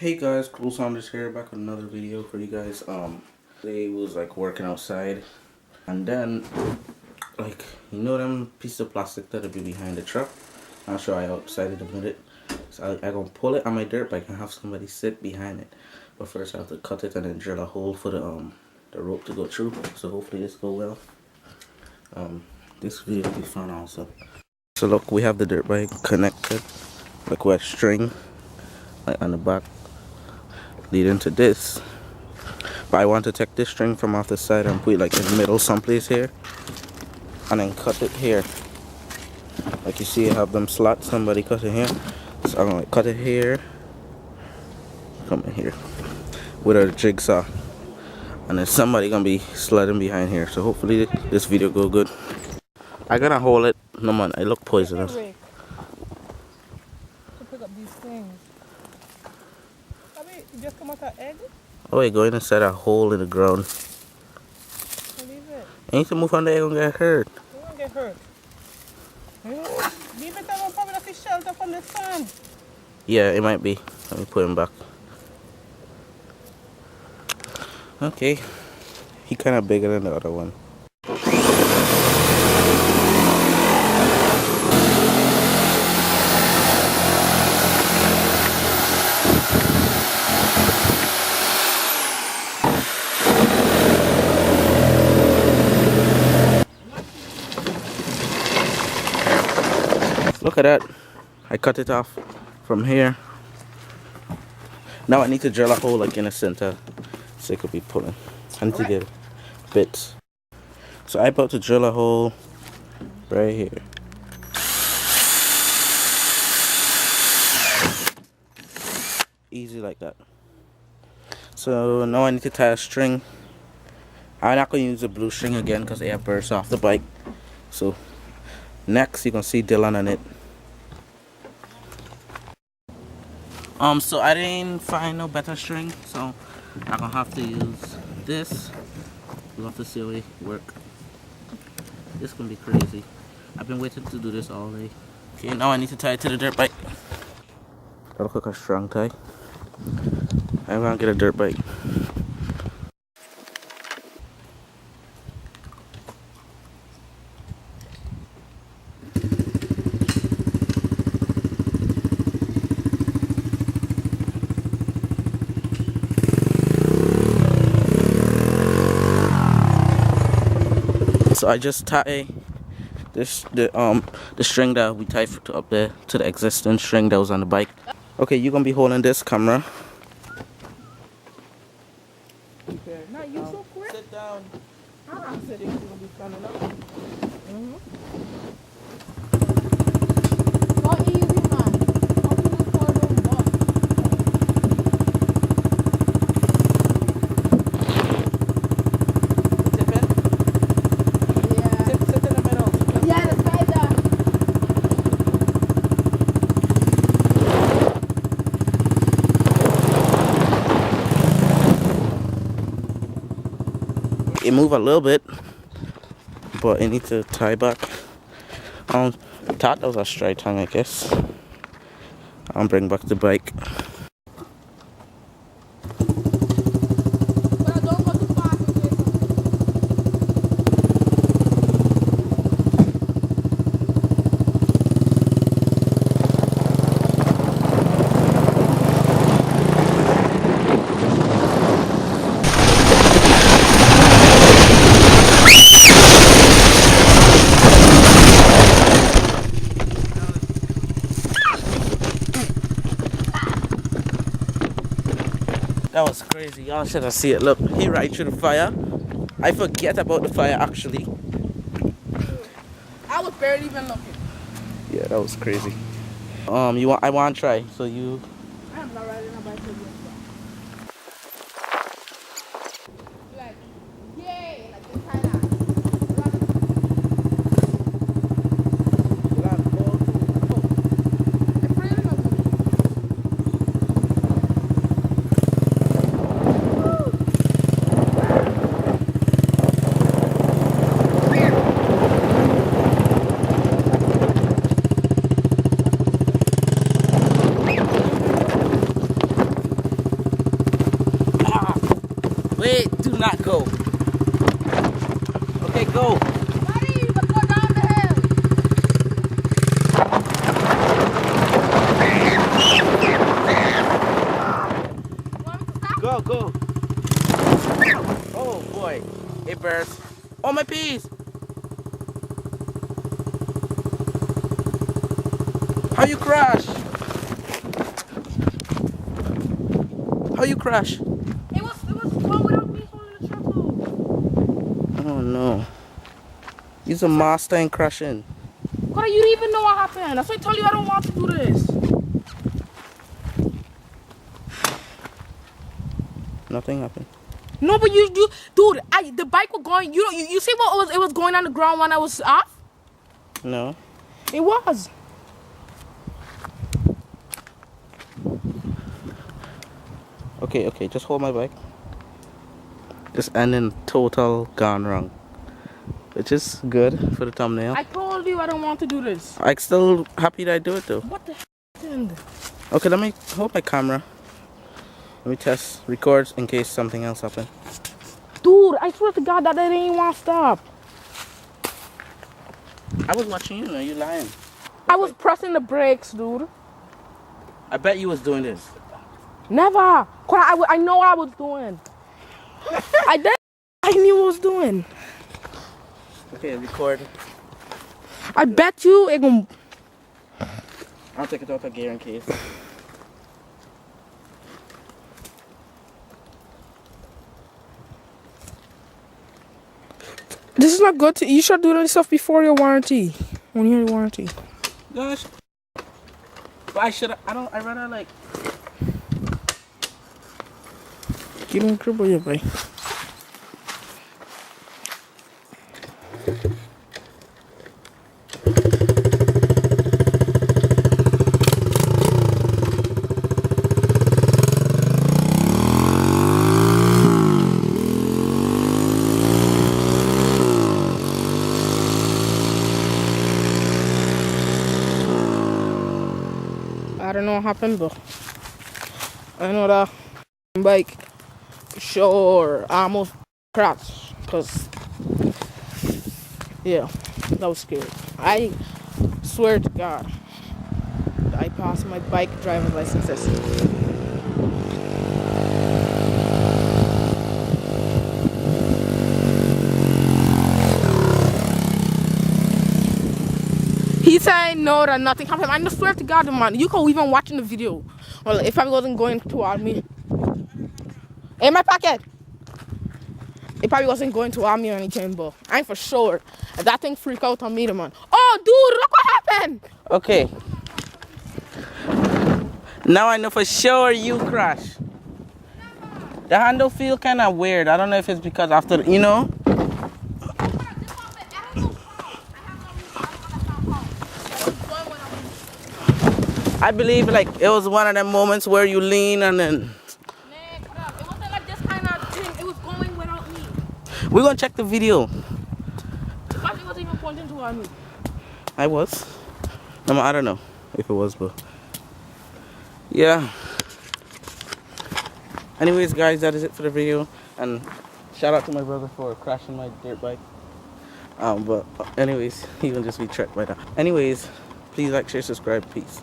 Hey guys, Cool Saunders here, back with another video for you guys. Today was like working outside, and then like them pieces of plastic that'll be behind the truck. I'll show you outside in a minute. So I gonna pull it on my dirt bike and have somebody sit behind it. But first I have to cut it and then drill a hole for the rope to go through. So hopefully this go well. This video will be fun also. So look, we have the dirt bike connected like with string like on the back leading to this, but I want to take this string from off the side and put it like in the middle someplace here and then cut it here. Like you see I have them slots, somebody cut it here, so I'm gonna cut it here, come in here with a jigsaw, and then somebody gonna be sledding behind here. So hopefully this video go good. I gotta hold it. No man, I look poisonous. To pick up these things. You just come out an egg? Oh wait, go inside a hole in the ground. Leave it. You need to move on the egg and get hurt. You won't get hurt. Leave it and probably have to shelter from the sun. Yeah, it might be. Let me put him back. Okay. He kind of bigger than the other one. Look at that. I cut it off from here. Now I need to drill a hole like in the center so it could be pulling. I need to get bits. So I'm about to drill a hole right here. Easy like that. So now I need to tie a string. I'm not going to use the blue string again because they have burst off the bike. So next you can see Dylan on it. So I didn't find no better string, so I'm gonna have to use this. We'll have to see how it work. This gonna be crazy. I've been waiting to do this all day. Okay, now I need to tie it to the dirt bike. That look like a strong tie. I'm gonna get a dirt bike. So I just tie this the string that we tied up there to the existing string that was on the bike. Okay, you're gonna be holding this camera. Okay. Now you so quick. Sit down. I'm sitting. You're gonna be standing up. Not easy, man. How can you call them what? Sit in the middle. Yeah, the side there. It move a little bit, but it needs to tie back. I thought that was a straight tongue, I guess. I'll bring back the bike. But I don't go too fast, okay? That was crazy. Y'all should have seen it. Look, he right through the fire. I forget about the fire actually. I was barely even looking. Yeah, that was crazy. I want to try. So you. I'm not riding a bike with you. Like, yay! Like this kind of. Hold my piece. How you crash? How you crash? It was fun without me holding the truck though. Oh no. He's a master in crashing. God, you didn't even know what happened. That's why I told you I don't want to do this. Nothing happened. No, but dude, the bike was going. You see what it was going on the ground when I was off? No. It was. Okay, just hold my bike. Just ending total gone wrong. Which is good for the thumbnail. I told you I don't want to do this. I'm still happy that I do it though. What the happened? Okay, let me hold my camera. Let me test records in case something else happened. Dude, I swear to God that they didn't want to stop. I was watching you, are you lying? I was pressing the brakes, dude. I bet you was doing this. Never. I know what I was doing. I knew what I was doing. Okay, record. I bet you it gonna. I'll take it out of gear in case. This is not good. You should do this stuff before your warranty. When you have your warranty. Gosh. But I'd rather like. You don't cripple your bike. I don't know what happened, but I know that bike sure almost crashed. Cause yeah, that was scary. I swear to God, I passed my bike driver's license test. He said no, that nothing happened. I swear to God, man, you could even watching the video. Well, if I wasn't going toward me. In my pocket. It probably wasn't going to army or anything, but I ain't for sure. That thing freaked out on me, the man. Oh, dude, look what happened. Okay. Now I know for sure you crashed. The handle feel kind of weird. I don't know if it's because after, you know. I believe like it was one of them moments where you lean and then. It wasn't like this kind of thing. It was going without me. We're gonna check the video. Probably wasn't even pointing toward me. I was. I don't know if it was, but yeah. Anyways, guys, that is it for the video. And shout out to my brother for crashing my dirt bike. But anyways, he will just be tracked by that. Anyways, please like, share, subscribe. Peace.